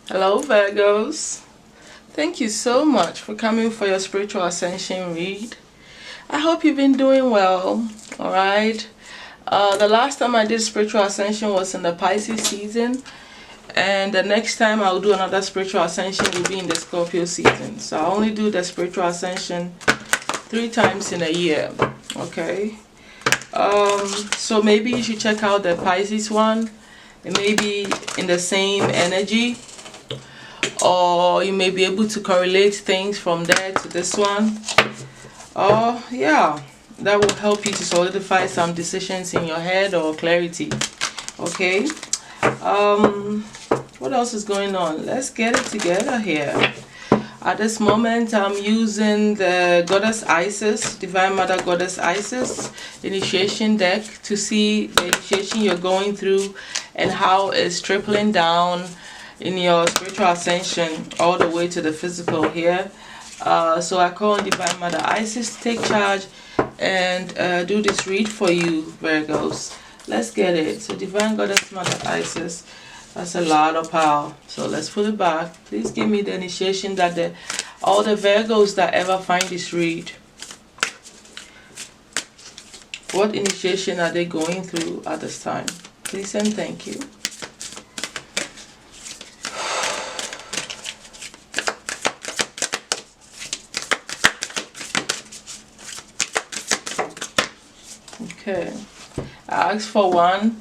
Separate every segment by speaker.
Speaker 1: Hello Virgos. Thank you so much for coming for your spiritual ascension read. I hope you've been doing well. Alright. The last time I did spiritual ascension was in the Pisces season, and the next time I'll do another spiritual ascension will be in the Scorpio season. So I only do the spiritual ascension 3 times in a year. Okay. So maybe you should check out the Pisces one. It may be in the same energy, or you may be able to correlate things from there to this one. Yeah, that will help you to solidify some decisions in your head or clarity. Okay. What else is going on? Let's get it together here. At this moment, I'm using the Goddess Isis, Divine Mother Goddess Isis initiation deck to see the initiation you're going through and how it's trickling down in your spiritual ascension all the way to the physical here. So I call on Divine Mother Isis to take charge and do this read for you, Virgos. Let's get it. So Divine Goddess Mother Isis, that's a lot of power. So let's pull it back. Please give me the initiation that all the Virgos that ever find this read, what initiation are they going through at this time? Please and thank you. Okay, I asked for 1,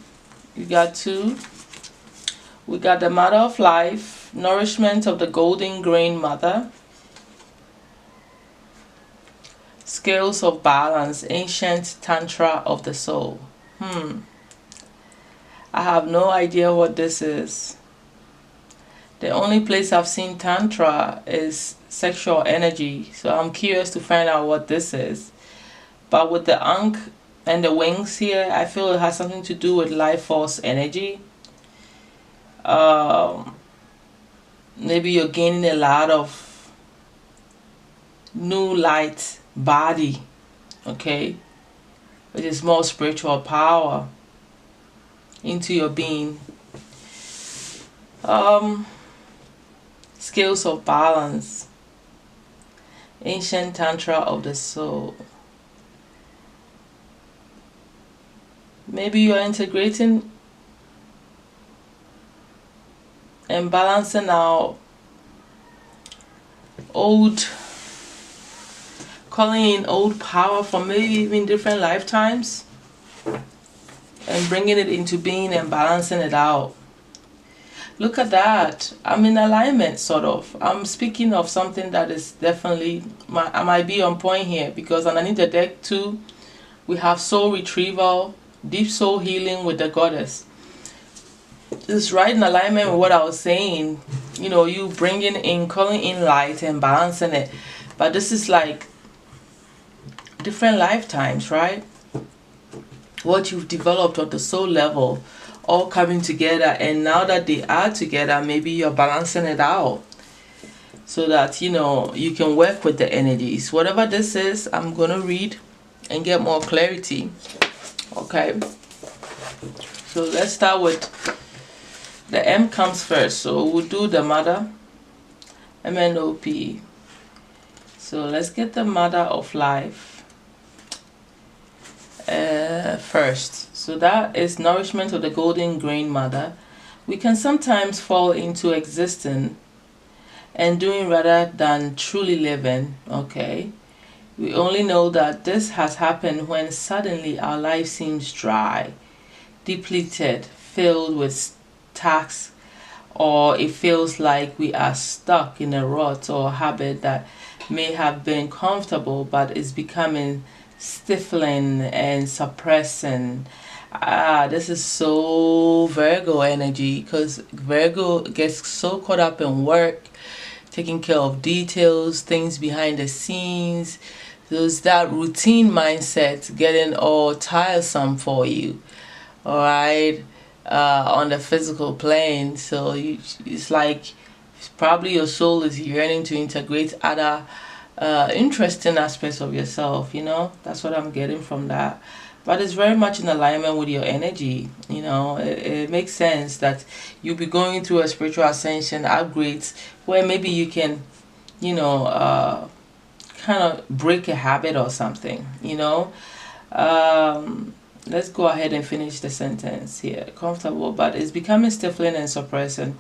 Speaker 1: you got 2. We got the Mother of Life, Nourishment of the Golden Grain Mother, Scales of Balance, Ancient Tantra of the Soul. I have no idea what this is. The only place I've seen Tantra is sexual energy, so I'm curious to find out what this is. But with the Ankh and the wings here, I feel it has something to do with life force energy. Maybe you're gaining a lot of new light body, okay, which is more spiritual power into your being. Scales of balance, ancient tantra of the soul. Maybe you're integrating and balancing out calling in old power from maybe even different lifetimes and bringing it into being and balancing it out. Look at that. I'm in alignment, sort of. I'm speaking of something that is definitely, I might be on point here, because underneath the deck too, we have soul retrieval, deep soul healing with the goddess. It's right in alignment with what I was saying. You know, you bringing in, calling in light and balancing it. But this is like different lifetimes, right? What you've developed on the soul level, all coming together, and now that they are together, maybe you're balancing it out so that, you know, you can work with the energies. Whatever this is, I'm gonna read and get more clarity. Okay, so let's start with the M comes first, so we'll do the Mother, MNOP. So let's get the Mother of Life first. So that is nourishment of the golden grain mother. We can sometimes fall into existing and doing rather than truly living. Okay, we only know that this has happened when suddenly our life seems dry, depleted, filled with tasks, or it feels like we are stuck in a rut or habit that may have been comfortable but is becoming stifling and suppressing. This is so Virgo energy, because Virgo gets so caught up in work, taking care of details, things behind the scenes. There's that routine mindset getting all tiresome for you, all right, on the physical plane. So it's like probably your soul is yearning to integrate other interesting aspects of yourself, you know. That's what I'm getting from that. but it's very much in alignment with your energy. You know, it makes sense that you'll be going through a spiritual ascension, upgrades, where maybe you can, you know, kind of break a habit or something, you know. Let's go ahead and finish the sentence here. Comfortable, but it's becoming stifling and suppressing.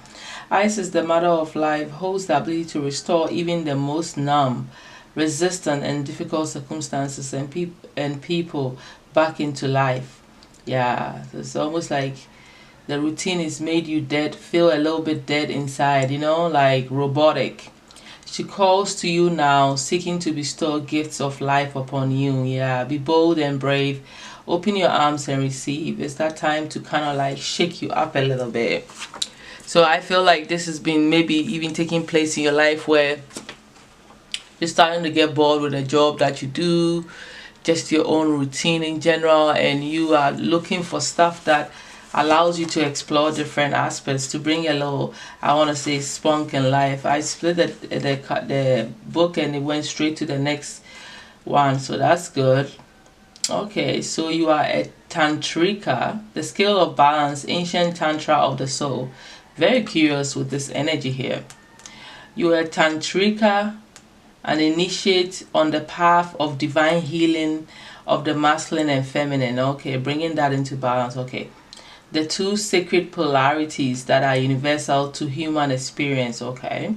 Speaker 1: Isis, the mother of life, holds the ability to restore even the most numb, resistant, and difficult circumstances and people back into life. Yeah, it's almost like the routine has made you dead, feel a little bit dead inside, you know, like robotic. She calls to you now, seeking to bestow gifts of life upon you. Yeah, be bold and brave. Open your arms and receive. It's that time to kind of like shake you up a little bit. So I feel like this has been maybe even taking place in your life where you're starting to get bored with a job that you do, just your own routine in general, and you are looking for stuff that allows you to explore different aspects, to bring a little, I want to say, spunk in life. I split the book and it went straight to the next one, so that's good. Okay, so you are a tantrika, the scale of balance, ancient tantra of the soul. Very curious with this energy here. You are a tantrika, an initiate on the path of divine healing of the masculine and feminine. Okay, bringing that into balance. Okay, the two sacred polarities that are universal to human experience. Okay,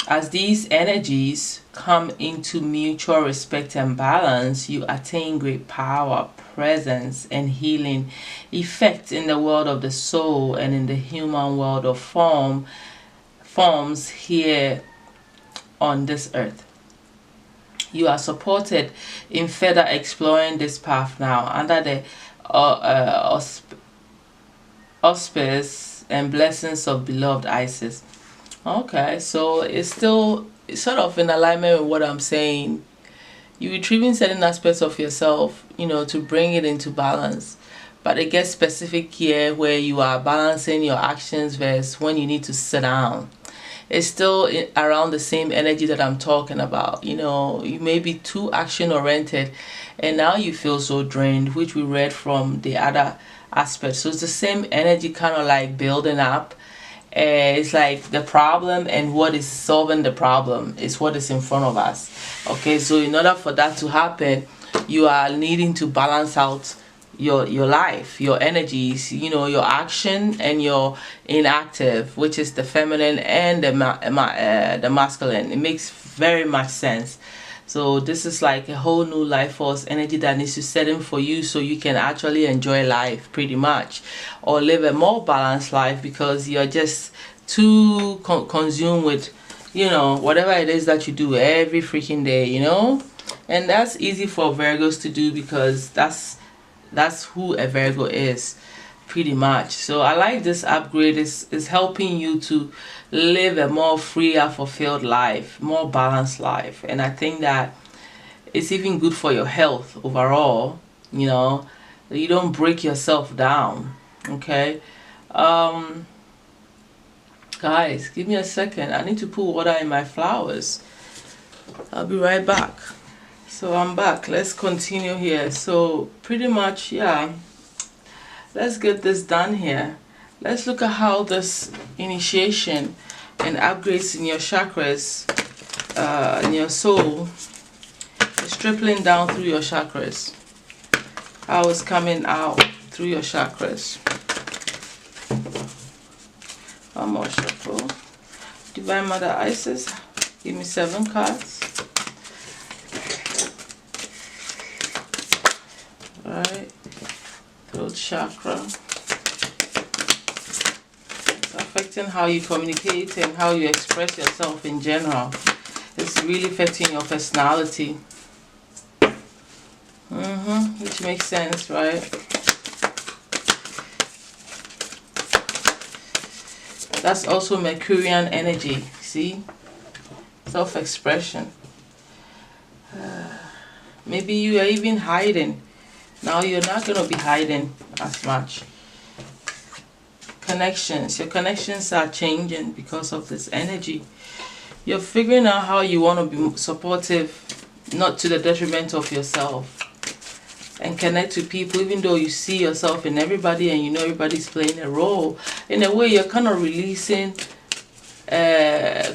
Speaker 1: as these energies come into mutual respect and balance, you attain great power, presence, and healing effect in the world of the soul and in the human world of forms here on this earth. You are supported in further exploring this path now under the auspice and blessings of beloved Isis. Okay, so it's still sort of in alignment with what I'm saying. You're retrieving certain aspects of yourself, you know, to bring it into balance. But it gets specific here where you are balancing your actions versus when you need to sit down. It's still around the same energy that I'm talking about. You know, you may be too action oriented and now you feel so drained, which we read from the other aspect. So it's the same energy kind of like building up. It's like the problem and what is solving the problem is what is in front of us. Okay, so in order for that to happen, you are needing to balance out your life, your energies, you know, your action and your inactive, which is the feminine and the masculine. It makes very much sense. So this is like a whole new life force energy that needs to set in for you so you can actually enjoy life pretty much, or live a more balanced life, because you're just too consumed with, you know, whatever it is that you do every freaking day, you know. And that's easy for Virgos to do because that's who a Virgo is pretty much. So I like this upgrade. Is helping you to live a more freer, fulfilled life, more balanced life. And I think that it's even good for your health overall, you know. You don't break yourself down. Okay, guys, give me a second. I need to put water in my flowers. I'll be right back. So I'm back. Let's continue here. So pretty much, yeah, let's get this done here. Let's look at how this initiation and upgrades in your chakras, in your soul, is trickling down through your chakras. How it's coming out through your chakras. One more shuffle. Divine Mother Isis, give me 7 cards. Alright, throat chakra. It's affecting how you communicate and how you express yourself in general. It's really affecting your personality. Which makes sense, right? That's also Mercurian energy, see? Self-expression. Maybe you are even hiding. Now you're not going to be hiding as much. Connections. Your connections are changing because of this energy. You're figuring out how you want to be supportive, not to the detriment of yourself. and connect to people, even though you see yourself in everybody and you know everybody's playing a role. In a way, you're kind of releasing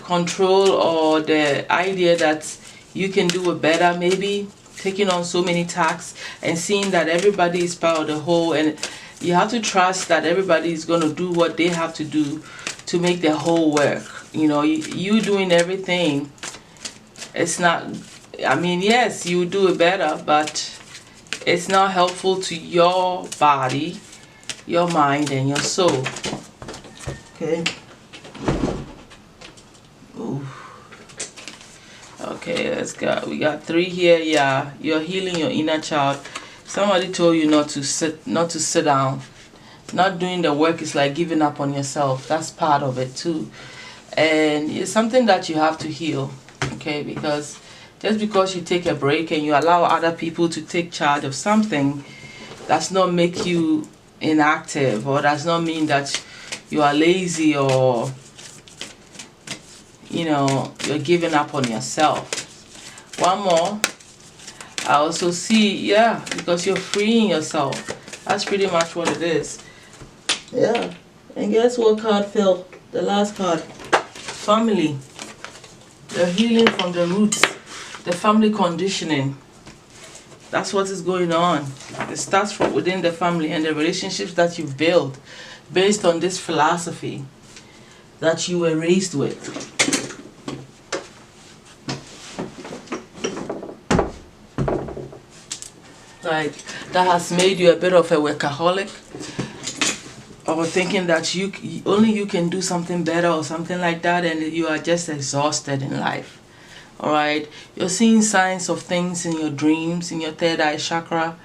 Speaker 1: control, or the idea that you can do it better, maybe taking on so many tasks and seeing that everybody is part of the whole, and you have to trust that everybody is going to do what they have to do to make the whole work. You know, you doing everything, it's not, I mean, yes, you do it better, but it's not helpful to your body, your mind, and your soul. Okay. Ooh. Okay, let's go. We got 3 here. Yeah, you're healing your inner child. Somebody told you not to sit down. Not doing the work is like giving up on yourself. That's part of it too. And it's something that you have to heal. Okay, because just because you take a break and you allow other people to take charge of something, does not make you inactive, or does not mean that you are lazy, or you know, you're giving up on yourself. One more. I also see, yeah, because you're freeing yourself. That's pretty much what it is. Yeah. And guess what card fell? The last card. Family. You're healing from the roots. The family conditioning. That's what is going on. It starts from within the family and the relationships that you've built based on this philosophy that you were raised with. Like, that has made you a bit of a workaholic, or thinking that only you can do something better or something like that, and you are just exhausted in life. All right, you're seeing signs of things in your dreams, in your third eye chakra,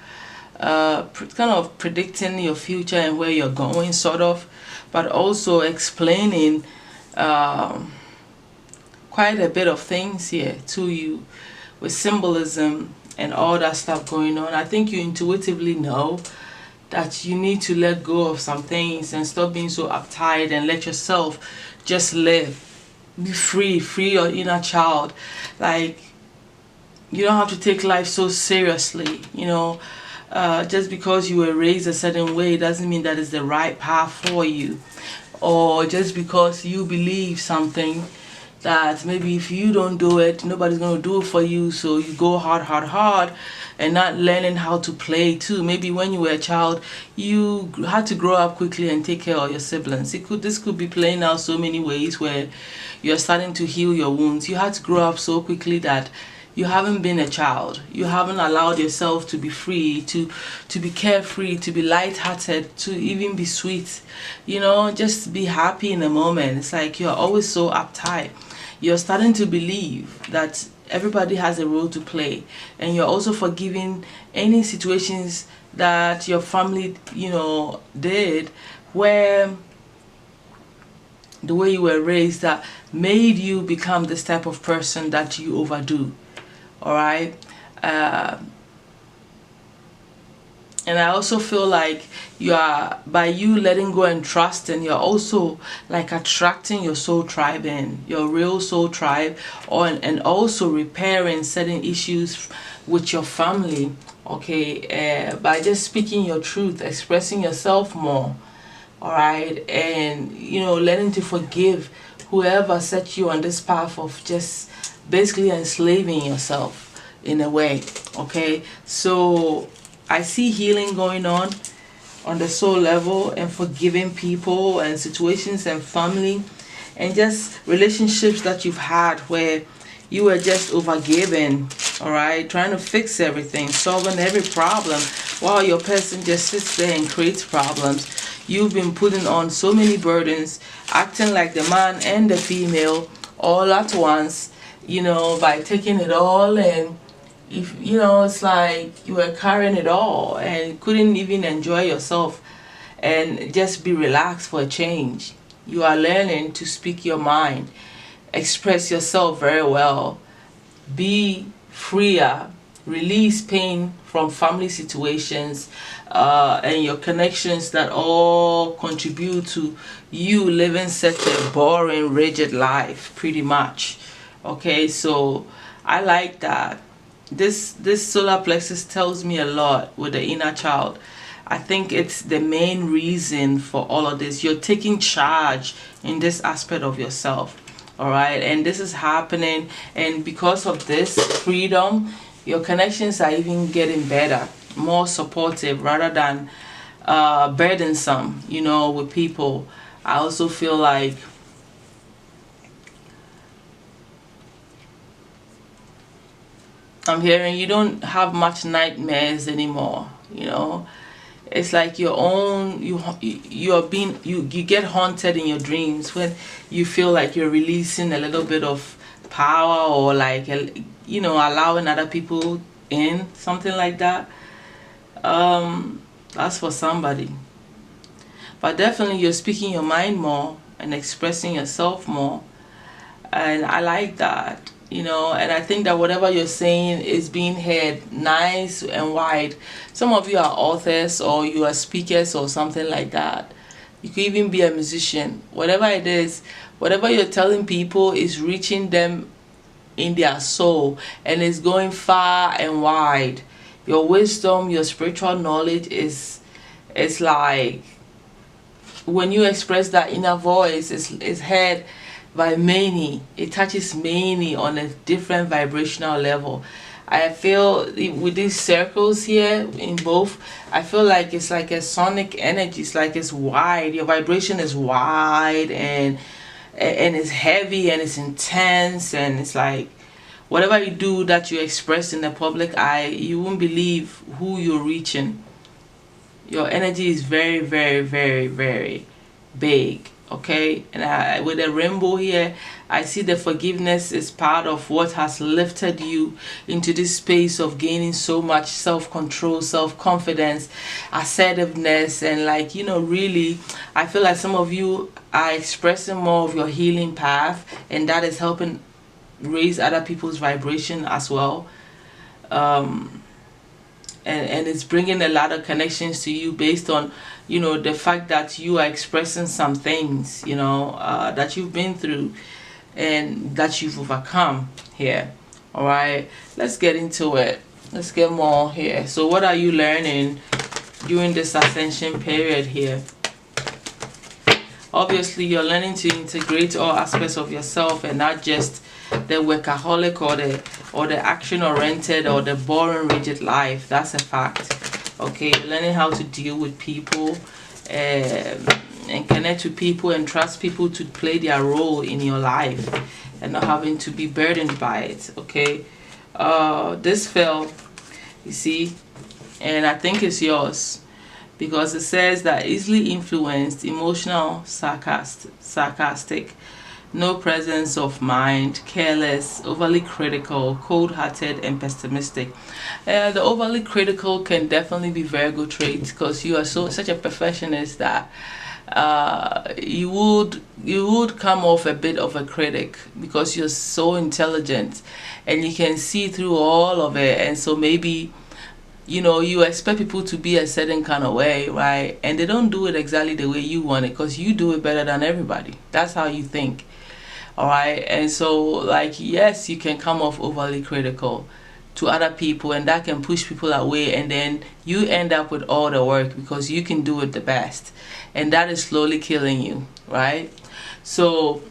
Speaker 1: kind of predicting your future and where you're going, sort of, but also explaining quite a bit of things here to you with symbolism and all that stuff going on. I think you intuitively know that you need to let go of some things and stop being so uptight and let yourself just live. Be free your inner child. Like, you don't have to take life so seriously, you know. Just because you were raised a certain way doesn't mean that it's the right path for you. Or just because you believe something that maybe if you don't do it, nobody's going to do it for you, so you go hard and not learning how to play too. Maybe when you were a child, you had to grow up quickly and take care of your siblings. This could be playing out so many ways where you're starting to heal your wounds. You had to grow up so quickly that you haven't been a child. You haven't allowed yourself to be free, to be carefree, to be lighthearted, to even be sweet. You know, just be happy in the moment. It's like you're always so uptight. You're starting to believe that everybody has a role to play, and you're also forgiving any situations that your family, you know, did, where the way you were raised that made you become this type of person that you overdo. All right. And I also feel like you are, by you letting go and trusting, you're also like attracting your soul tribe in, your real soul tribe, and also repairing certain issues with your family. Okay, by just speaking your truth, expressing yourself more. All right, and you know, learning to forgive whoever set you on this path of just basically enslaving yourself in a way. Okay, so I see healing going on the soul level, and forgiving people and situations and family and just relationships that you've had where you were just overgiven, all right, trying to fix everything, solving every problem, while your person just sits there and creates problems. You've been putting on so many burdens, acting like the man and the female all at once, you know, by taking it all, and if you know, it's like you were carrying it all and couldn't even enjoy yourself and just be relaxed for a change. You are learning to speak your mind, express yourself very well, be freer, release pain from family situations and your connections that all contribute to you living such a boring, rigid life, pretty much. Okay, so I like that. this solar plexus tells me a lot with the inner child. I think it's the main reason for all of this. You're taking charge in this aspect of yourself. All right, and this is happening, and because of this freedom, your connections are even getting better, more supportive rather than burdensome, you know, with people. I also feel like I'm hearing you don't have much nightmares anymore, you know. It's like your own, you get haunted in your dreams when you feel like you're releasing a little bit of power, or like, you know, allowing other people in, something like that. That's for somebody. But definitely you're speaking your mind more and expressing yourself more, and I like that, you know. And I think that whatever you're saying is being heard nice and wide. Some of you are authors, or you are speakers, or something like that. You could even be a musician. Whatever it is, whatever you're telling people is reaching them in their soul, and it's going far and wide. Your wisdom, your spiritual knowledge is, it's like when you express that inner voice, it's heard by many. It touches many on a different vibrational level. I feel with these circles here in both, I feel like it's like a sonic energy. It's like it's wide. Your vibration is wide, and it's heavy, and it's intense, and it's like whatever you do that you express in the public eye, you won't believe who you're reaching. Your energy is very, very, very, very big. Okay, and with the rainbow here, I see the forgiveness is part of what has lifted you into this space of gaining so much self-control, self-confidence, assertiveness, and like, you know, really, I feel like some of you are expressing more of your healing path, and that is helping raise other people's vibration as well. And it's bringing a lot of connections to you based on, you know, the fact that you are expressing some things, you know, that you've been through and that you've overcome here. All right, let's get into it. Let's get more here. So what are you learning during this ascension period here? Obviously, you're learning to integrate all aspects of yourself, and not just the workaholic or the action oriented or the boring rigid life. That's a fact. Okay, you're learning how to deal with people and connect with people and trust people to play their role in your life, and not having to be burdened by it. Okay, this fell, you see, and I think it's yours, because it says that easily influenced, emotional, sarcastic, no presence of mind, careless, overly critical, cold-hearted, and pessimistic. The overly critical can definitely be Virgo traits, because you are such a perfectionist that you would come off a bit of a critic, because you're so intelligent and you can see through all of it. And so maybe, you know, you expect people to be a certain kind of way, right? And they don't do it exactly the way you want it, because you do it better than everybody. That's how you think. All right, and so, like, yes, you can come off overly critical to other people, and that can push people away, and then you end up with all the work because you can do it the best, and that is slowly killing you, right? So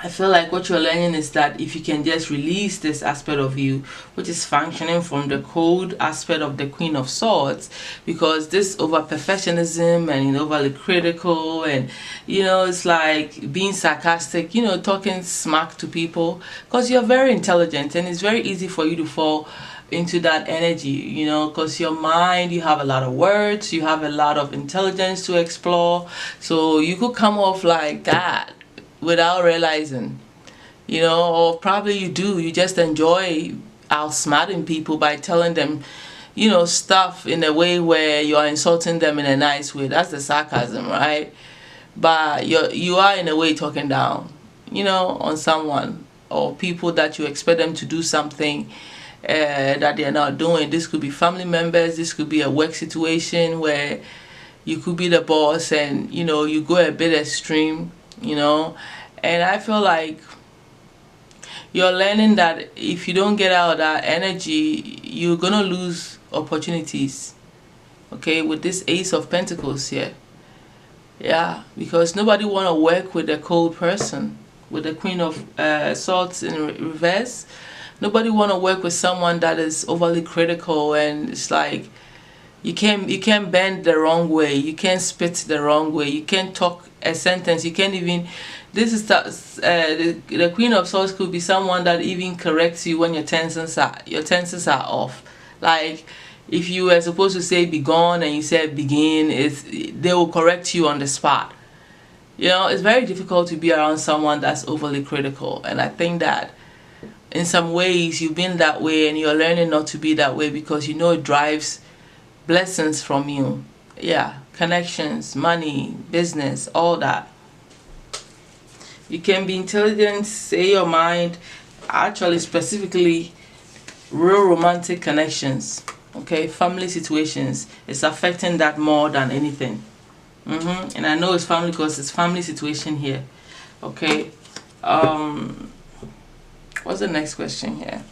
Speaker 1: I feel like what you're learning is that if you can just release this aspect of you, which is functioning from the cold aspect of the Queen of Swords, because this over perfectionism and overly critical, and, you know, it's like being sarcastic, you know, talking smack to people, because you're very intelligent, and it's very easy for you to fall into that energy, you know, because your mind, you have a lot of words, you have a lot of intelligence to explore, so you could come off like that without realizing, you know, or probably you do. You just enjoy outsmarting people by telling them, you know, stuff in a way where you're insulting them in a nice way. That's the sarcasm, right? But you are in a way talking down, you know, on someone or people that you expect them to do something that they're not doing. This could be family members. This could be a work situation where you could be the boss, and, you know, you go a bit extreme, you know. And I feel like you're learning that if you don't get out of that energy, you're gonna lose opportunities. Okay, with this Ace of Pentacles here. Yeah, because nobody want to work with a cold person. With the Queen of Swords in reverse, nobody want to work with someone that is overly critical, and it's like you can't bend the wrong way, you can't spit the wrong way, you can't talk a sentence, you can't even. This is the Queen of Swords could be someone that even corrects you when your tenses are off. Like, if you were supposed to say be gone and you said begin, they will correct you on the spot. You know, it's very difficult to be around someone that's overly critical. And I think that in some ways you've been that way and you're learning not to be that way, because you know it drives blessings from you. Yeah, connections, money, business, all that. You can be intelligent, say your mind, actually specifically real romantic connections. Okay, family situations, it's affecting that more than anything. And I know it's family because it's family situation here. Okay, what's the next question here?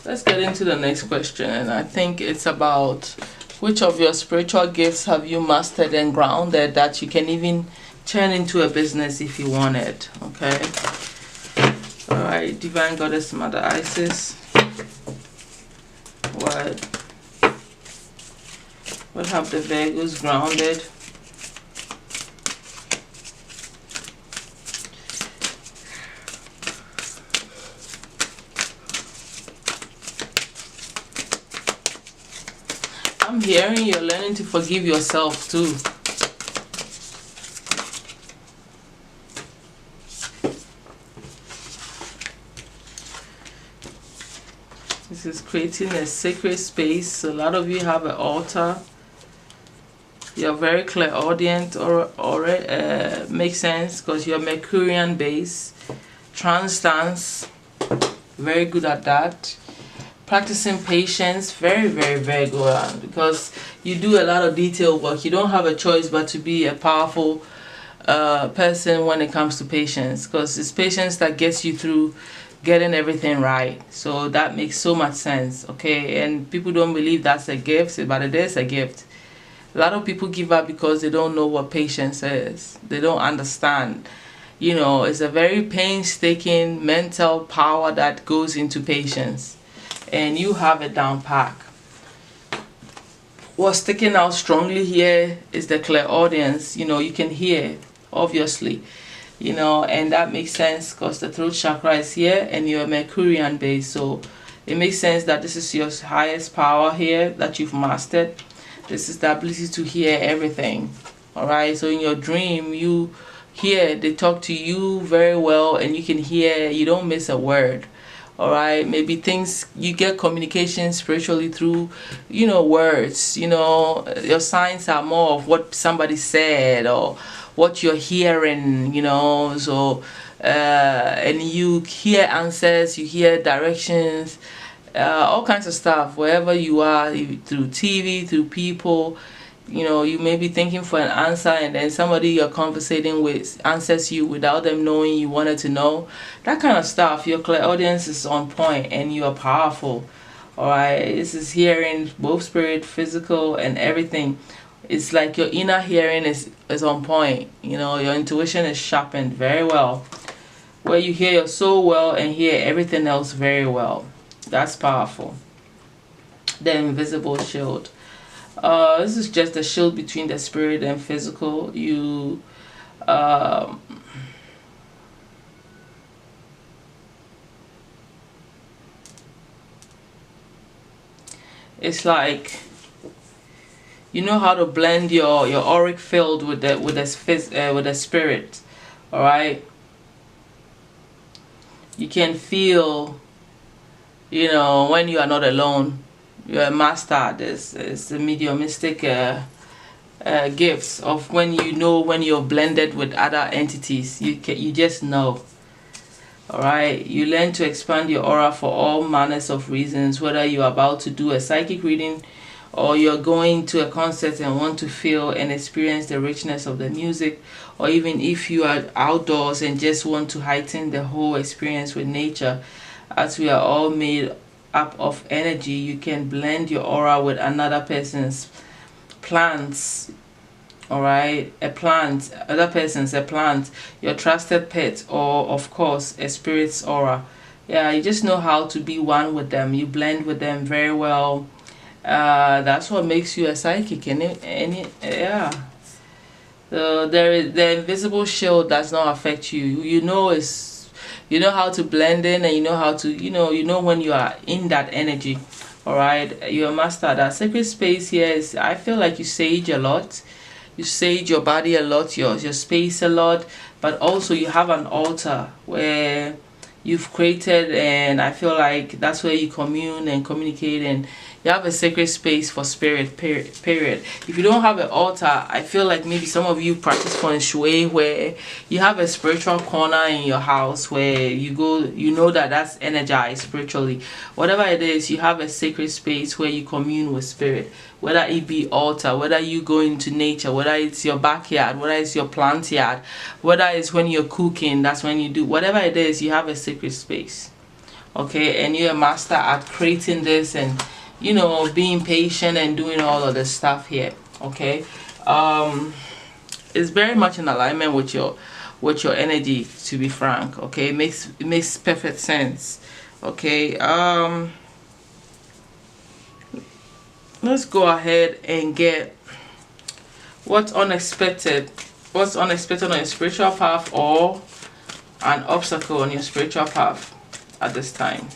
Speaker 1: Let's get into the next question, and I think it's about which of your spiritual gifts have you mastered and grounded that you can even turn into a business if you want it. Okay, all right, Divine Goddess Mother Isis. What have the Virgos grounded? I'm hearing you're learning to forgive yourself too. This is creating a sacred space. A lot of you have an altar. You're very clairaudient, or makes sense because you're Mercurian base. Trance dance, very good at that. Practicing patience, very good, because you do a lot of detail work. You don't have a choice but to be a powerful person when it comes to patience, because it's patience that gets you through getting everything right. So that makes so much sense. Okay, and people don't believe that's a gift, but it is a gift. A lot of people give up because they don't know what patience is. They don't understand. You know, it's a very painstaking mental power that goes into patience, and you have it down pat. What's sticking out strongly here is the clairaudience. You know, you can hear, obviously, you know, and that makes sense because the throat chakra is here and you're Mercurian base, so it makes sense that this is your highest power here that you've mastered. This is the ability to hear everything. All right, so in your dream you hear, they talk to you very well, and you can hear, you don't miss a word. All right, maybe things, you get communication spiritually through, you know, words. You know, your signs are more of what somebody said or what you're hearing, you know. So and you hear answers, you hear directions, all kinds of stuff wherever you are, through TV, through people. You know, you may be thinking for an answer, and then somebody you're conversating with answers you without them knowing you wanted to know. That kind of stuff. Your clairaudience is on point and you are powerful. Alright, this is hearing both spirit, physical, and everything. It's like your inner hearing is on point. You know, your intuition is sharpened very well, where you hear your soul well and hear everything else very well. That's powerful. The invisible shield. This is just the shield between the spirit and physical. You it's like you know how to blend your auric field with the spirit. All right, you can feel, you know, when you are not alone. You're a master at this. It's the mediumistic gifts of when you know, when you're blended with other entities. You just know. Alright, you learn to expand your aura for all manners of reasons, whether you're about to do a psychic reading or you're going to a concert and want to feel and experience the richness of the music, or even if you are outdoors and just want to heighten the whole experience with nature. As we are all made up of energy, you can blend your aura with another person's plants. All right, a plant, other person's a plant, your trusted pet, or of course a spirit's aura. Yeah, you just know how to be one with them. You blend with them very well. That's what makes you a psychic. Yeah. So there is the invisible shield does not affect you. You know how to blend in, and you know how to you know when you are in that energy. All right, you're a master. That sacred space here is, I feel like you sage a lot. You sage your body a lot, your space a lot, but also you have an altar where you've created, and I feel like that's where you commune and communicate, and you have a sacred space for spirit, period. If you don't have an altar, I feel like maybe some of you practice feng shui, where you have a spiritual corner in your house where you go, you know that that's energized spiritually. Whatever it is, you have a sacred space where you commune with spirit, whether it be altar, whether you go into nature, whether it's your backyard, whether it's your plant yard, whether it's when you're cooking, that's when you do, whatever it is, you have a sacred space. Okay, and you're a master at creating this, and being patient and doing all of this stuff here. Okay, it's very much in alignment with your energy, to be frank. Okay, it makes perfect sense. Okay, let's go ahead and get what's unexpected on your spiritual path, or an obstacle on your spiritual path at this time.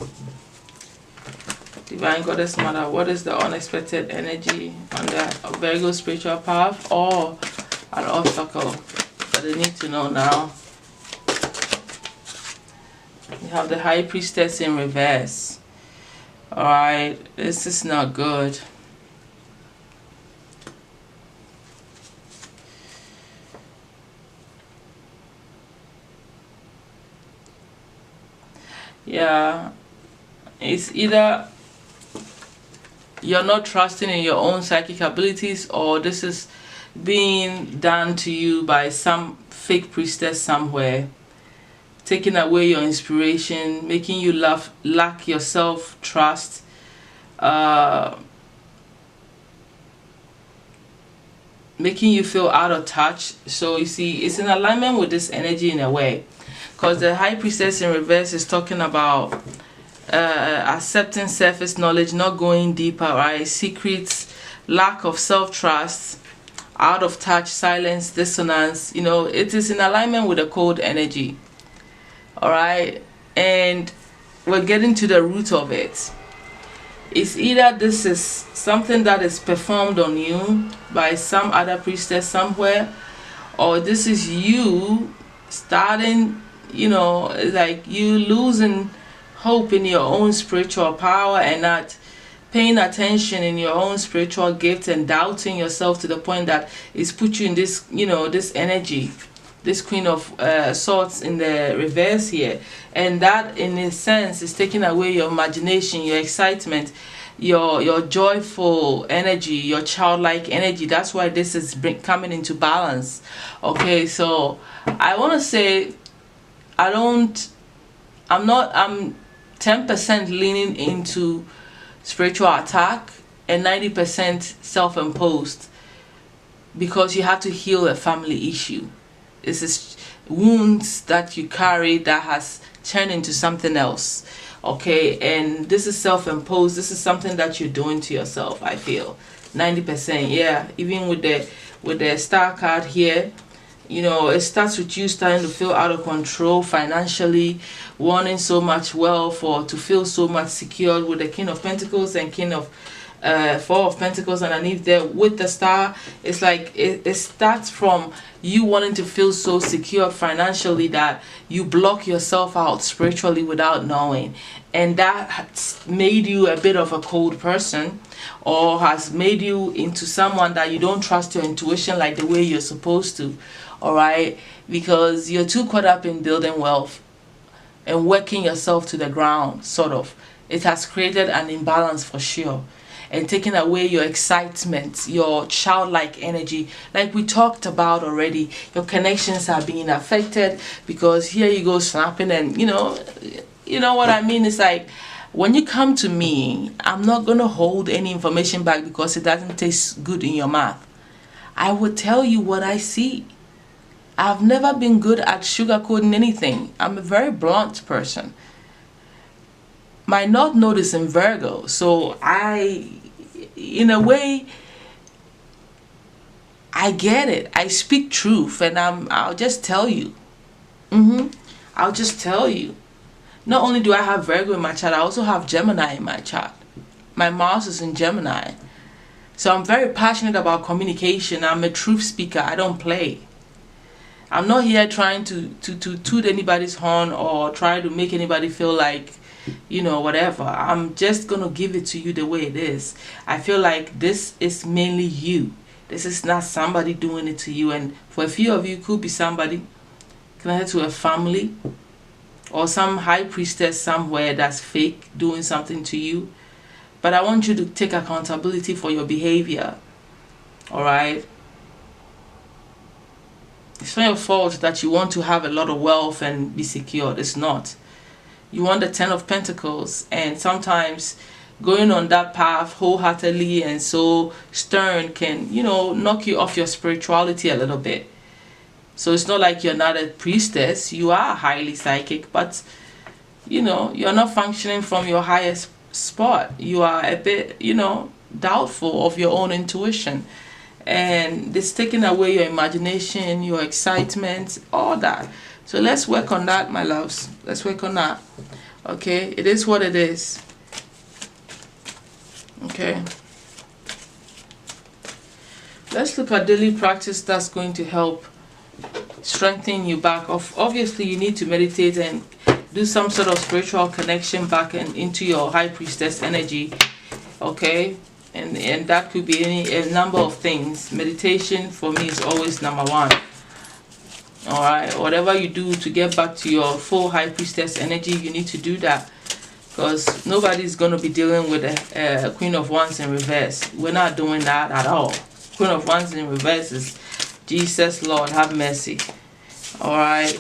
Speaker 1: Divine Goddess Mother, what is the unexpected energy on the Virgo spiritual path, or an obstacle that they need to know now? You have the High Priestess in reverse. Alright, this is not good. Yeah, it's either you're not trusting in your own psychic abilities, or this is being done to you by some fake priestess somewhere, taking away your inspiration, making you lack your self-trust, making you feel out of touch. So you see, it's in alignment with this energy in a way, because the High Priestess in reverse is talking about accepting surface knowledge, not going deeper, right? Secrets, lack of self-trust, out of touch, silence, dissonance. It is in alignment with the cold energy. All right, and we're getting to the root of it. It's either this is something that is performed on you by some other priestess somewhere, or this is you starting, like you losing hope in your own spiritual power, and not paying attention in your own spiritual gift, and doubting yourself to the point that it's put you in this, this energy, this Queen of Swords in the reverse here. And that, in a sense, is taking away your imagination, your excitement, your joyful energy, your childlike energy. That's why this is coming into balance. Okay, so I want to say, I'm 10% leaning into spiritual attack and 90% self-imposed, because you have to heal a family issue. This is wounds that you carry that has turned into something else. Okay, and this is self-imposed. This is something that you're doing to yourself, I feel. 90%, yeah. Even with the star card here, it starts with you starting to feel out of control financially, wanting so much wealth, or to feel so much secure with the King of Pentacles and King of Four of Pentacles underneath there with the star. It's like it starts from you wanting to feel so secure financially that you block yourself out spiritually without knowing, and that has made you a bit of a cold person, or has made you into someone that you don't trust your intuition like the way you're supposed to. All right, because you're too caught up in building wealth and working yourself to the ground, sort of. It has created an imbalance for sure. and taking away your excitement, your childlike energy. Like we talked about already, your connections are being affected because here you go snapping, and you know what I mean. It's like, when you come to me, I'm not going to hold any information back because it doesn't taste good in your mouth. I will tell you what I see. I've never been good at sugarcoating anything. I'm a very blunt person. My North Node is in Virgo, so in a way, I get it. I speak truth, and I'll just tell you. I'll just tell you. Not only do I have Virgo in my chart, I also have Gemini in my chart. My Mars is in Gemini. So I'm very passionate about communication. I'm a truth speaker. I don't play. I'm not here trying to toot anybody's horn or try to make anybody feel like, whatever. I'm just going to give it to you the way it is. I feel like this is mainly you. This is not somebody doing it to you. And for a few of you, it could be somebody connected to a family or some high priestess somewhere that's fake doing something to you. But I want you to take accountability for your behavior. Alright? It's not your fault that you want to have a lot of wealth and be secured. It's not. You want the 10 of Pentacles, and sometimes going on that path wholeheartedly and so stern can, knock you off your spirituality a little bit. So it's not like you're not a priestess. You are highly psychic, but you're not functioning from your highest spot. You are a bit, doubtful of your own intuition. And it's taking away your imagination, your excitement, all that. So let's work on that, my loves. Let's work on that. Okay? It is what it is. Okay? Let's look at daily practice that's going to help strengthen you back. Obviously, you need to meditate and do some sort of spiritual connection back and into your high priestess energy. Okay? And that could be a number of things. Meditation for me is always number one. Alright, whatever you do to get back to your full high priestess energy, you need to do that. Because nobody's going to be dealing with a Queen of Wands in reverse. We're not doing that at all. Queen of Wands in reverse is Jesus, Lord, have mercy. Alright,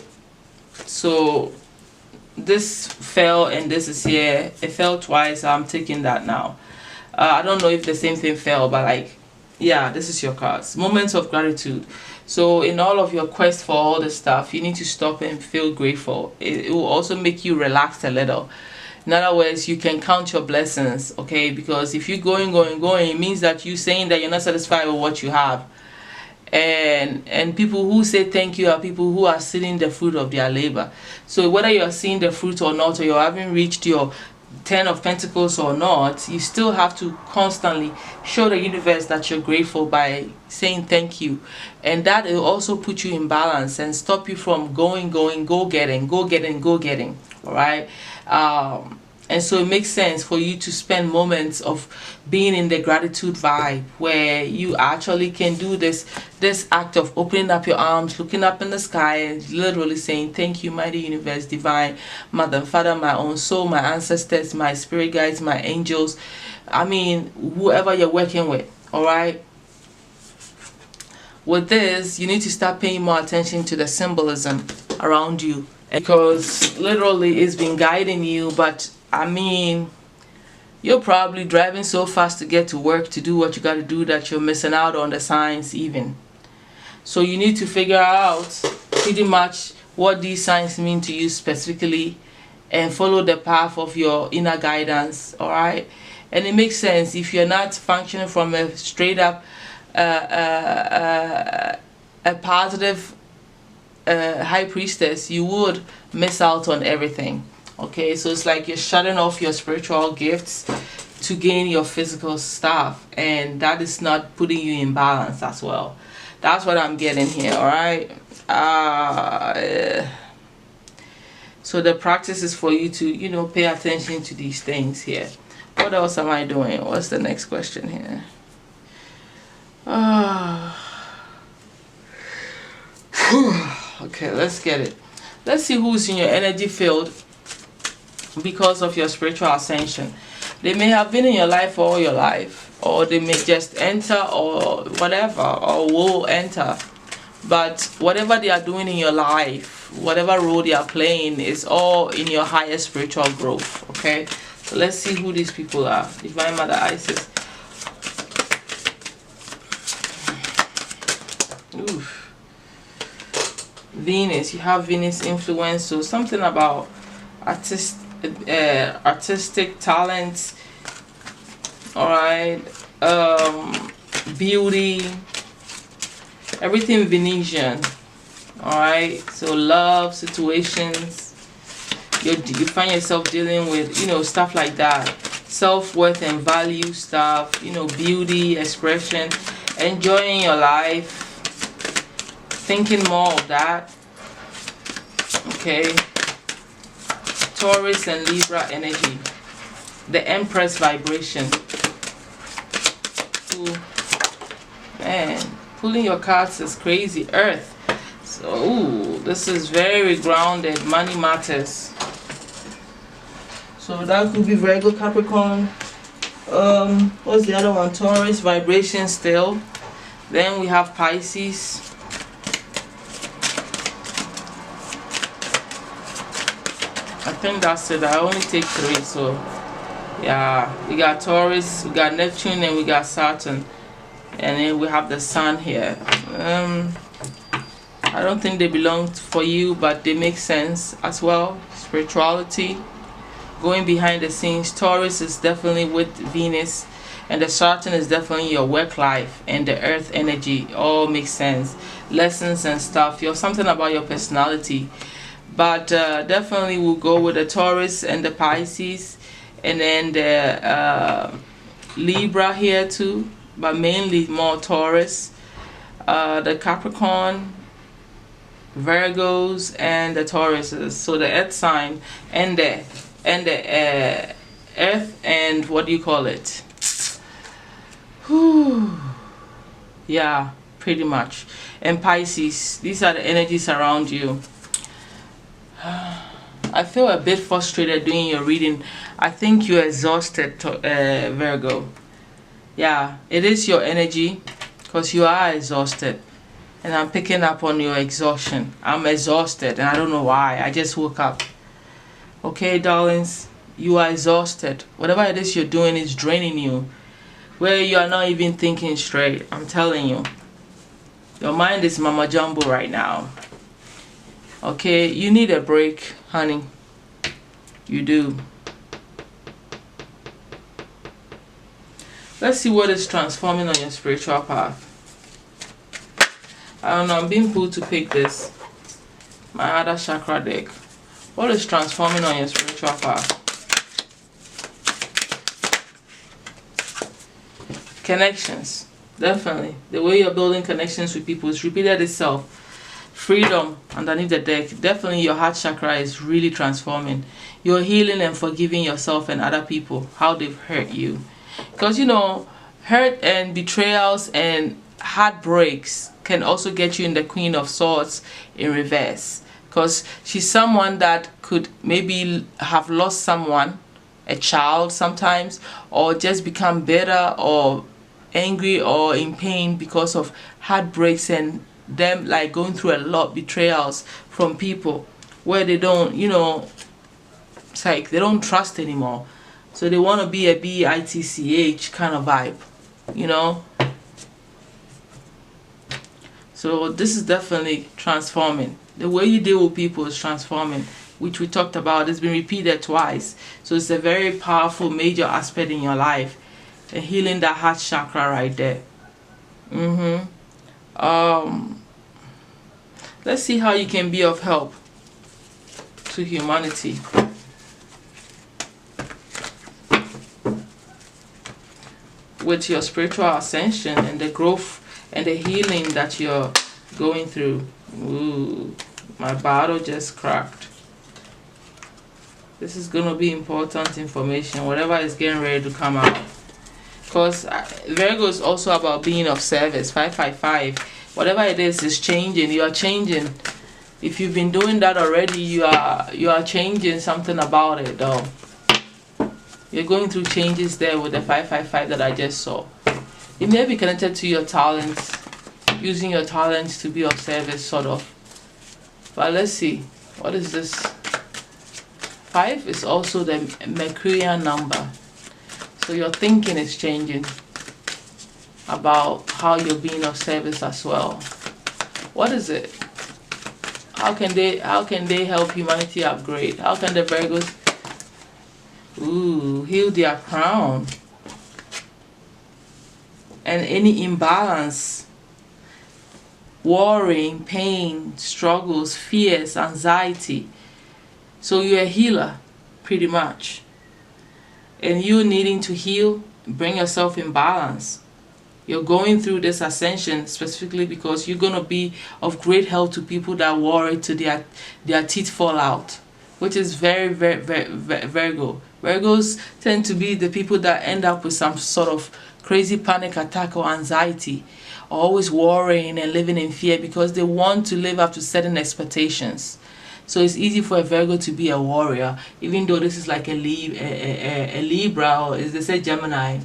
Speaker 1: so this fell and this is here. It fell twice, so I'm taking that now. I don't know if the same thing fell, but yeah, this is your cards. Moments of gratitude. So in all of your quest for all this stuff, you need to stop and feel grateful. It will also make you relax a little. In other words, you can count your blessings, okay? Because if you're going, it means that you're saying that you're not satisfied with what you have. And people who say thank you are people who are seeing the fruit of their labor. So whether you're seeing the fruit or not, or you haven't reached your 10 of Pentacles or not, you still have to constantly show the universe that you're grateful by saying thank you. And that will also put you in balance and stop you from go getting. All right. And so it makes sense for you to spend moments of being in the gratitude vibe where you actually can do this act of opening up your arms, looking up in the sky, and literally saying thank you, mighty universe, divine mother and father, my own soul, my ancestors, my spirit guides, my angels. I mean, whoever you're working with. All right. With this, you need to start paying more attention to the symbolism around you, because literally it's been guiding you. But I mean, you're probably driving so fast to get to work to do what you got to do that you're missing out on the signs even. So you need to figure out pretty much what these signs mean to you specifically and follow the path of your inner guidance. All right. And it makes sense if you're not functioning from a straight up a positive high priestess, you would miss out on everything. Okay, so it's like you're shutting off your spiritual gifts to gain your physical stuff, and that is not putting you in balance as well. That's what I'm getting here. All right. So the practice is for you to pay attention to these things here. What else am I doing? What's the next question here? Okay, let's get it. Let's see who's in your energy field because of your spiritual ascension. They may have been in your life all your life, or they may just enter, or whatever, or will enter. But whatever they are doing in your life, whatever role they are playing, is all in your higher spiritual growth. Okay, so let's see who these people are. Divine Mother Isis. Oof. Venus, you have Venus influence, so something about artistic talents. All right, beauty, everything Venetian. All right, so love situations, you find yourself dealing with, you know, stuff like that, self-worth and value stuff, you know, beauty, expression, enjoying your life, thinking more of that. Okay, Taurus and Libra energy, the Empress vibration. Ooh, man, pulling your cards is crazy. Earth. So, ooh, this is very grounded. Money matters. So that could be Virgo, Capricorn. What's the other one? Taurus vibration still. Then we have Pisces. I think that's it. I only take 3, so yeah, we got Taurus, we got Neptune, and we got Saturn, and then we have the Sun here. I don't think they belong for you, but they make sense as well. Spirituality, going behind the scenes. Taurus is definitely with Venus, and the Saturn is definitely your work life, and the Earth energy all makes sense. Lessons and stuff. You're something about your personality. But definitely we'll go with the Taurus and the Pisces, and then the Libra here too, but mainly more Taurus, the Capricorn, Virgos, and the Tauruses. So the Earth sign and the Earth and what do you call it? Whew. Yeah, pretty much. And Pisces. These are the energies around you. I feel a bit frustrated doing your reading. I think you're exhausted, Virgo. Yeah, it is your energy, because you are exhausted. And I'm picking up on your exhaustion. I'm exhausted, and I don't know why. I just woke up. Okay, darlings, you are exhausted. Whatever it is you're doing is draining you, where you are not even thinking straight. I'm telling you. Your mind is mama jumbo right now. Okay, you need a break, honey. You do. Let's see what is transforming on your spiritual path. I don't know, I'm being pulled to pick this. My other chakra deck. What is transforming on your spiritual path? Connections. Definitely. The way you're building connections with people is repeated itself. Freedom underneath the deck. Definitely your heart chakra is really transforming. You're healing and forgiving yourself and other people, how they've hurt you. Because, you know, hurt and betrayals and heartbreaks can also get you in the Queen of Swords in reverse. Because she's someone that could maybe have lost someone, a child sometimes, or just become bitter or angry or in pain because of heartbreaks and them like going through a lot betrayals from people where they don't, you know, it's like they don't trust anymore, so they want to be a bitch kind of vibe, you know. So this is definitely transforming. The way you deal with people is transforming, which we talked about. It's been repeated twice, so it's a very powerful major aspect in your life, and healing that heart chakra right there. Let's see how you can be of help to humanity. With your spiritual ascension and the growth and the healing that you're going through. Ooh, my bottle just cracked. This is going to be important information, whatever is getting ready to come out. Because Virgo is also about being of service. 555. Whatever it is changing. You are changing. If you've been doing that already, you are changing something about it, though. You're going through changes there with the 555 that I just saw. It may be connected to your talents, using your talents to be of service, sort of. But let's see, what is this? 5 is also the Mercurian number. So your thinking is changing about how you're being of service as well. What is it? How can they help humanity upgrade? How can the Virgos heal their crown? And any imbalance, worrying, pain, struggles, fears, anxiety. So you're a healer, pretty much. And you needing to heal, bring yourself in balance. You're going through this ascension specifically because you're going to be of great help to people that worry to their teeth fall out, which is very, very, very, very Virgo. Virgos tend to be the people that end up with some sort of crazy panic attack or anxiety, always worrying and living in fear because they want to live up to certain expectations. So it's easy for a Virgo to be a warrior, even though this is like a Libra, or as they say Gemini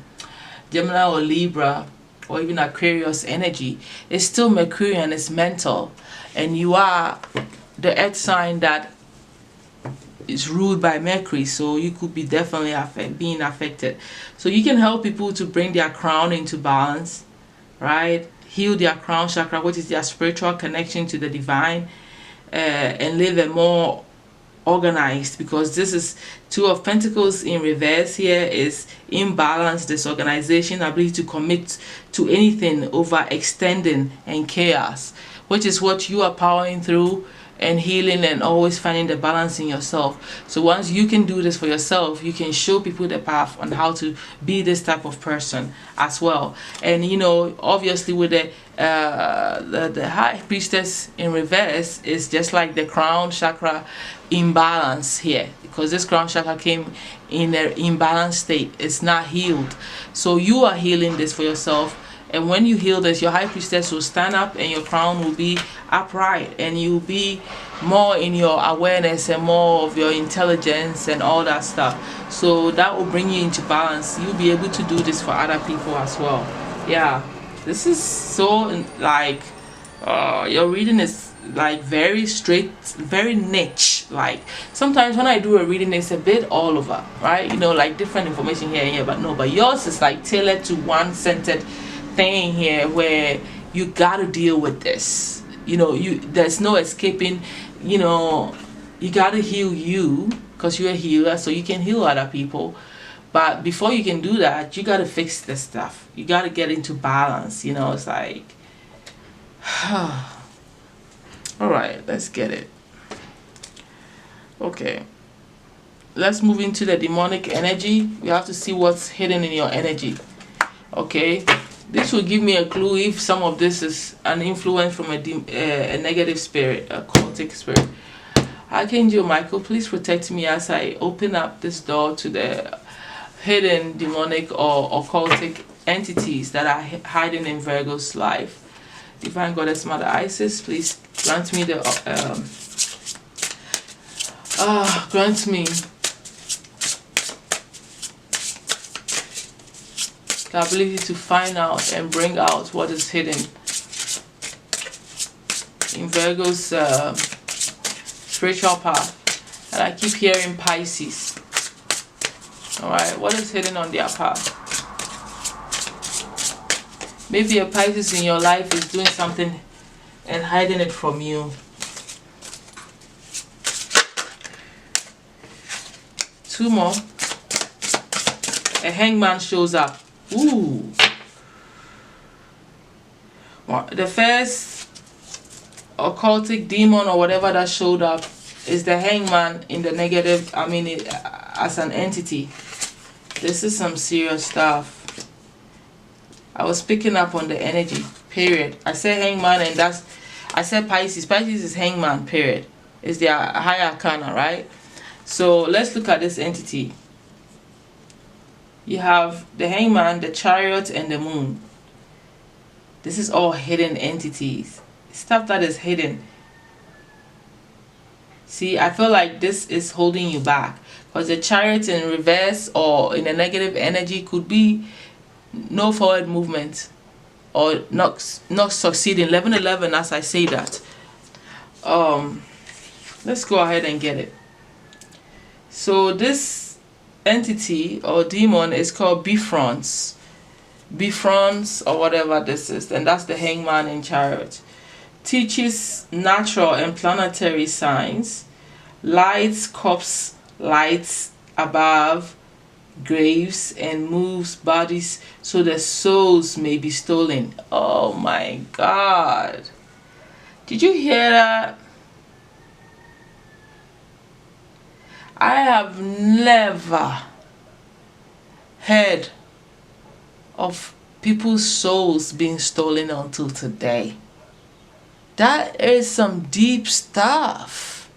Speaker 1: or Libra, or even Aquarius energy. It's still Mercurian, it's mental, and you are the earth sign that is ruled by Mercury, so you could be definitely being affected. So you can help people to bring their crown into balance, right? Heal their crown chakra, which is their spiritual connection to the divine, and live a more organized, because this is 2 of Pentacles in reverse. Here is imbalance, disorganization, ability to commit to anything, overextending, and chaos, which is what you are powering through and healing and always finding the balance in yourself. So once you can do this for yourself, you can show people the path on how to be this type of person as well. And you know, obviously with the High Priestess in reverse is just like the crown chakra imbalance here, because this crown chakra came in an imbalanced state. It's not healed. So you are healing this for yourself. And when you heal this, your High Priestess will stand up and your crown will be upright, and you'll be more in your awareness and more of your intelligence and all that stuff. So that will bring you into balance. You'll be able to do this for other people as well. Yeah, this is so like your reading is like very straight, very niche. Like sometimes when I do a reading, it's a bit all over, right? You know, like different information here and here, but yours is like tailored to one centered thing here, where you gotta deal with this. You know, there's no escaping. You know, you gotta heal you because you're a healer, so you can heal other people. But before you can do that, you gotta fix this stuff. You gotta get into balance. You know, it's like all right, let's get it. Okay, let's move into the demonic energy. We have to see what's hidden in your energy. Okay, this will give me a clue if some of this is an influence from a negative spirit, a cultic spirit. Archangel Michael, please protect me as I open up this door to the hidden demonic or occultic entities that are hiding in Virgo's life. Divine Goddess Mother Isis, please grant me the grant me the ability to find out and bring out what is hidden in Virgo's spiritual path. And I keep hearing Pisces. Alright, what is hidden on their path? Maybe a Pisces in your life is doing something and hiding it from you. Two more. A hangman shows up. Ooh. Well, the first occultic demon or whatever that showed up is the hangman in the negative, I mean as an entity. This is some serious stuff. I was picking up on the energy, period. I said hangman, and I said Pisces. Pisces is hangman, period. It's their higher arcana, right? So let's look at this entity. You have the hangman, the chariot, and the moon. This is all hidden entities. Stuff that is hidden. See, I feel like this is holding you back, because the Chariot in reverse or in a negative energy could be no forward movement or not succeeding. 1111, as I say that. Let's go ahead and get it. So this entity or demon is called Bifrons or whatever this is, and that's the Hangman in Chariot. Teaches natural and planetary signs, lights corpse lights above graves, and moves bodies so the souls may be stolen. Oh my God, did you hear that? I have never heard of people's souls being stolen until today. That is some deep stuff.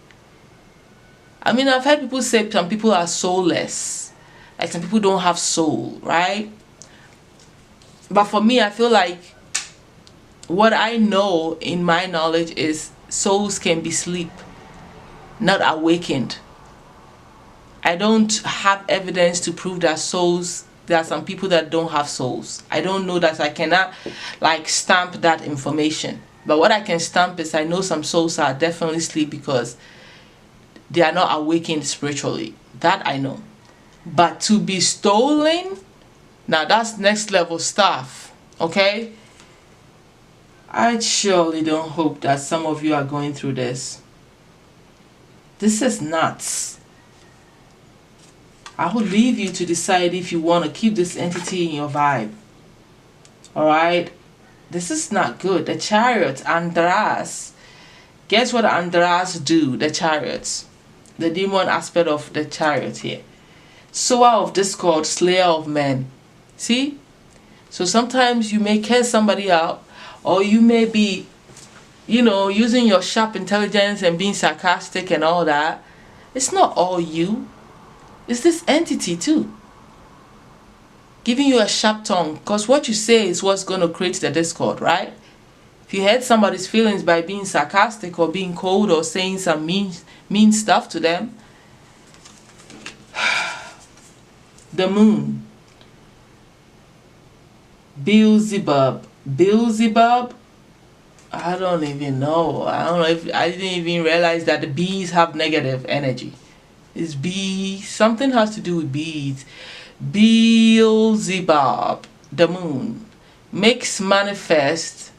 Speaker 1: I mean, I've heard people say some people are soulless, like some people don't have soul, right? But for me, I feel like what I know in my knowledge is souls can be asleep, not awakened. I don't have evidence to prove that souls, there are some people that don't have souls. I don't know that. I cannot like stamp that information. But what I can stamp is I know some souls are definitely asleep because they are not awakened spiritually. That I know. But to be stolen, now that's next level stuff. Okay? I surely don't hope that some of you are going through this. This is nuts. I will leave you to decide if you want to keep this entity in your vibe. Alright? This is not good. The Chariot, Andras. Guess what Andras do? The Chariots. The demon aspect of the Chariot here. Sower of discord, slayer of men. See? So sometimes you may curse somebody out, or you may be, using your sharp intelligence and being sarcastic and all that. It's not all you. It's this entity too, giving you a sharp tongue, because what you say is what's going to create the discord, right? If you hurt somebody's feelings by being sarcastic or being cold or saying some mean stuff to them. The moon, Beelzebub, I don't even know. I don't know if I didn't even realize that the bees have negative energy. It's bees. Something has to do with bees. Beelzebub, the moon, makes manifest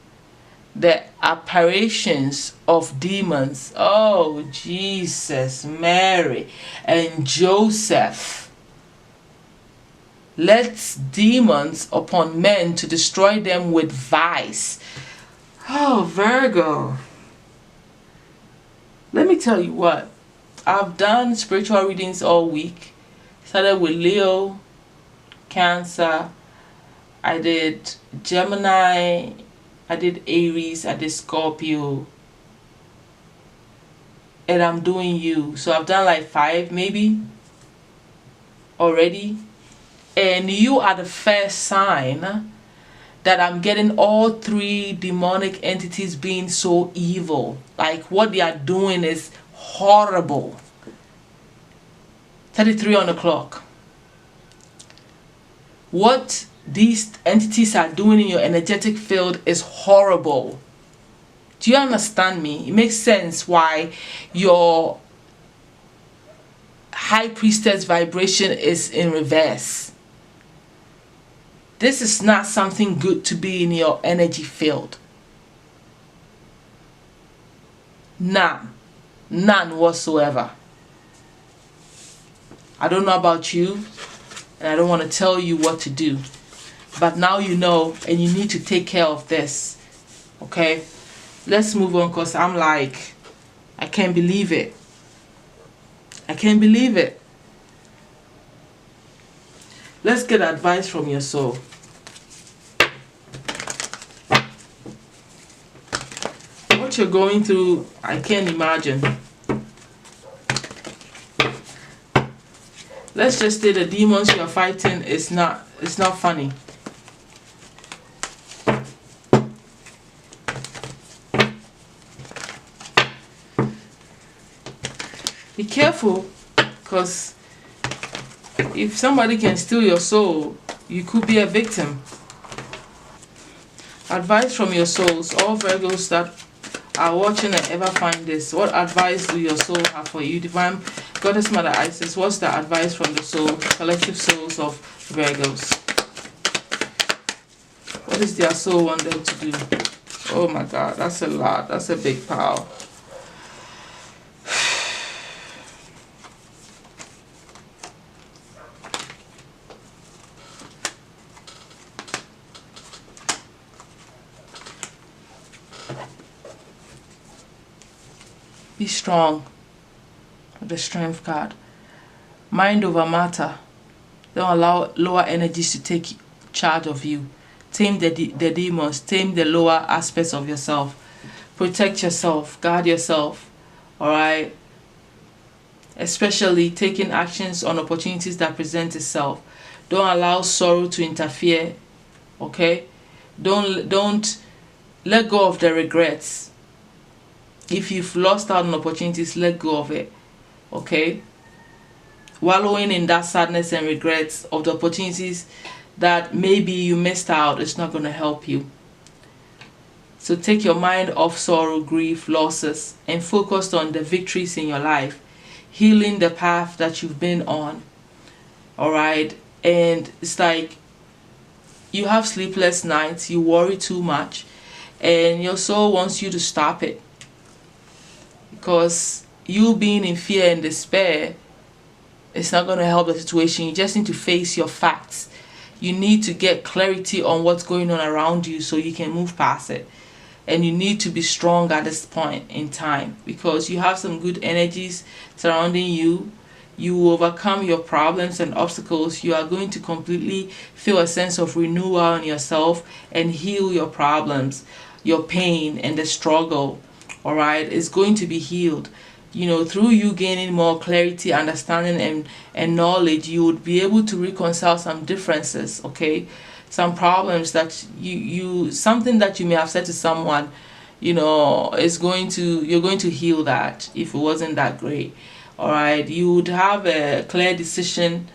Speaker 1: the apparitions of demons. Oh, Jesus, Mary, and Joseph. Lets demons upon men to destroy them with vice. Oh, Virgo. Let me tell you what. I've done spiritual readings all week. Started with Leo, Cancer. I did Gemini. I did Aries. I did Scorpio. And I'm doing you. So I've done like 5 maybe already. And you are the first sign that I'm getting all 3 demonic entities being so evil. Like what they are doing is horrible. 33 on the clock. What these entities are doing in your energetic field is horrible. Do you understand me? It makes sense why your high priestess vibration is in reverse. This is not something good to be in your energy field. None whatsoever. I don't know about you, and I don't want to tell you what to do, but now you know, and you need to take care of this. Okay, let's move on, because I'm like, I can't believe it. I can't believe it. Let's get advice from your soul. What you're going through, I can't imagine. Let's just say the demons you're fighting is not funny. Be careful, because if somebody can steal your soul, you could be a victim. Advice from your souls. All Virgos that are watching and ever find this, what advice do your soul have for you? Divine Goddess Mother Isis, what's the advice from the soul, collective souls of Virgos? What does their soul want them to do? Oh my God, that's a lot. That's a big power. Be strong with the Strength card. Mind over matter. Don't allow lower energies to take charge of you. Tame the demons. Tame the lower aspects of yourself. Protect yourself. Guard yourself. Alright? Especially taking actions on opportunities that present itself. Don't allow sorrow to interfere. Okay? Don't let go of the regrets. If you've lost out on opportunities, let go of it. Okay? Wallowing in that sadness and regrets of the opportunities that maybe you missed out is not going to help you. So take your mind off sorrow, grief, losses, and focus on the victories in your life. Healing the path that you've been on. Alright? And it's like you have sleepless nights, you worry too much, and your soul wants you to stop it. Because you being in fear and despair, it's not going to help the situation. You just need to face your facts. You need to get clarity on what's going on around you so you can move past it. And you need to be strong at this point in time, because you have some good energies surrounding you. You will overcome your problems and obstacles. You are going to completely feel a sense of renewal in yourself and heal your problems, your pain and the struggle. Alright, it's going to be healed. You know, through you gaining more clarity, understanding and knowledge, you would be able to reconcile some differences, okay? Some problems that something that you may have said to someone, you know, you're going to heal that if it wasn't that great. Alright, you would have a clear decision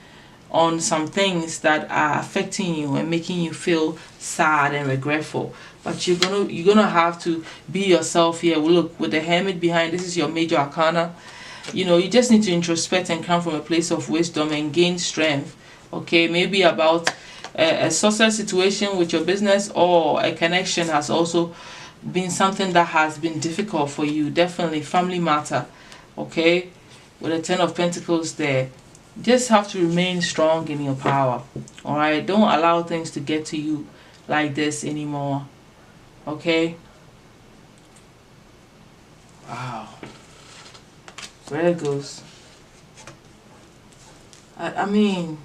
Speaker 1: on some things that are affecting you and making you feel sad and regretful. But you're gonna have to be yourself here. Look, with the Hermit behind, this is your major arcana. You know, you just need to introspect and come from a place of wisdom and gain strength. Okay, maybe about a success situation with your business, or a connection has also been something that has been difficult for you. Definitely family matter. Okay, with the Ten of Pentacles there. Just have to remain strong in your power. Alright, don't allow things to get to you like this anymore. Okay? Wow. Virgos. I mean,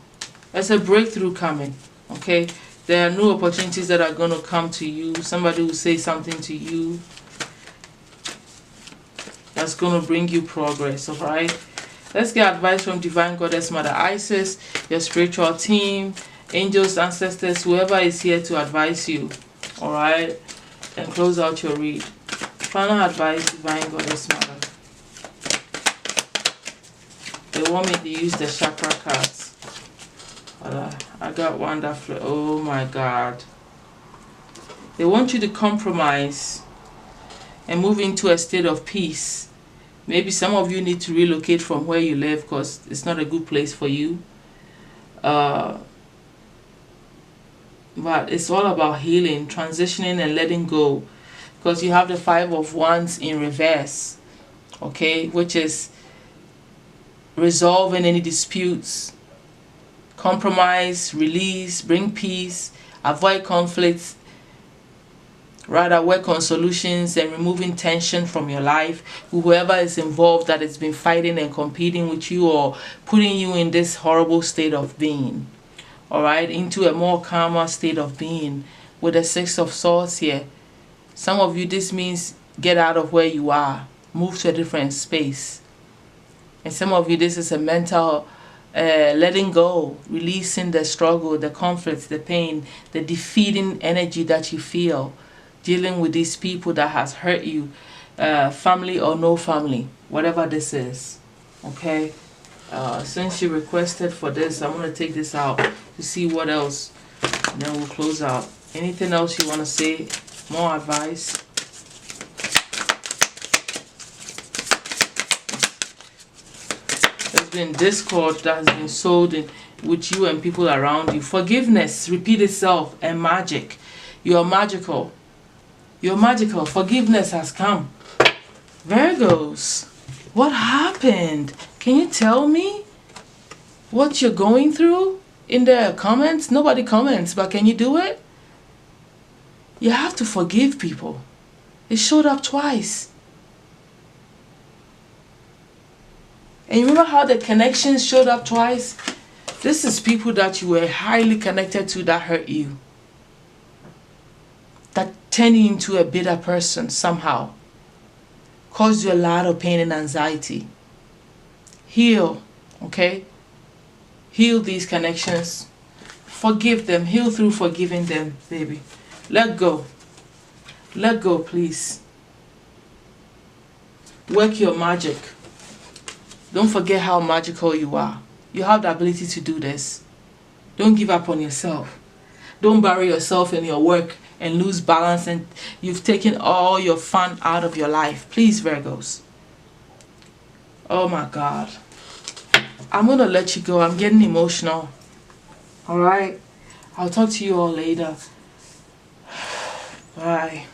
Speaker 1: there's a breakthrough coming. Okay? There are new opportunities that are going to come to you. Somebody will say something to you that's going to bring you progress. Alright? Let's get advice from Divine Goddess Mother Isis, your spiritual team, angels, ancestors, whoever is here to advise you. Alright? And close out your read. Final advice, Divine Goddess Mother. They want me to use the chakra cards. I got one that oh my God. They want you to compromise and move into a state of peace. Maybe some of you need to relocate from where you live because it's not a good place for you. But it's all about healing, transitioning and letting go. Because you have the Five of Wands in reverse. Okay, which is resolving any disputes, compromise, release, bring peace, avoid conflicts, rather work on solutions and removing tension from your life. Whoever is involved that has been fighting and competing with you or putting you in this horrible state of being. Alright, into a more calmer state of being with the Six of Swords here. Some of you, this means get out of where you are, move to a different space. And some of you, this is a mental letting go, releasing the struggle, the conflict, the pain, the defeating energy that you feel, dealing with these people that has hurt you, family or no family, whatever this is. Okay. Since you requested for this, I'm going to take this out to see what else. And then we'll close out. Anything else you want to say? More advice? There's been discord that has been sold in with you and people around you. Forgiveness, repeat itself, and magic. You're magical. You're magical. Forgiveness has come. Virgos, what happened? Can you tell me what you're going through in the comments? Nobody comments, but can you do it? You have to forgive people. It showed up twice. And you remember how the connections showed up twice? This is people that you were highly connected to that hurt you. That turned you into a bitter person somehow. Caused you a lot of pain and anxiety. Heal, okay? Heal these connections. Forgive them. Heal through forgiving them, baby. Let go. Let go, please. Work your magic. Don't forget how magical you are. You have the ability to do this. Don't give up on yourself. Don't bury yourself in your work and lose balance, and you've taken all your fun out of your life. Please, Virgos. Oh my God. I'm going to let you go. I'm getting emotional. Alright? I'll talk to you all later. Bye.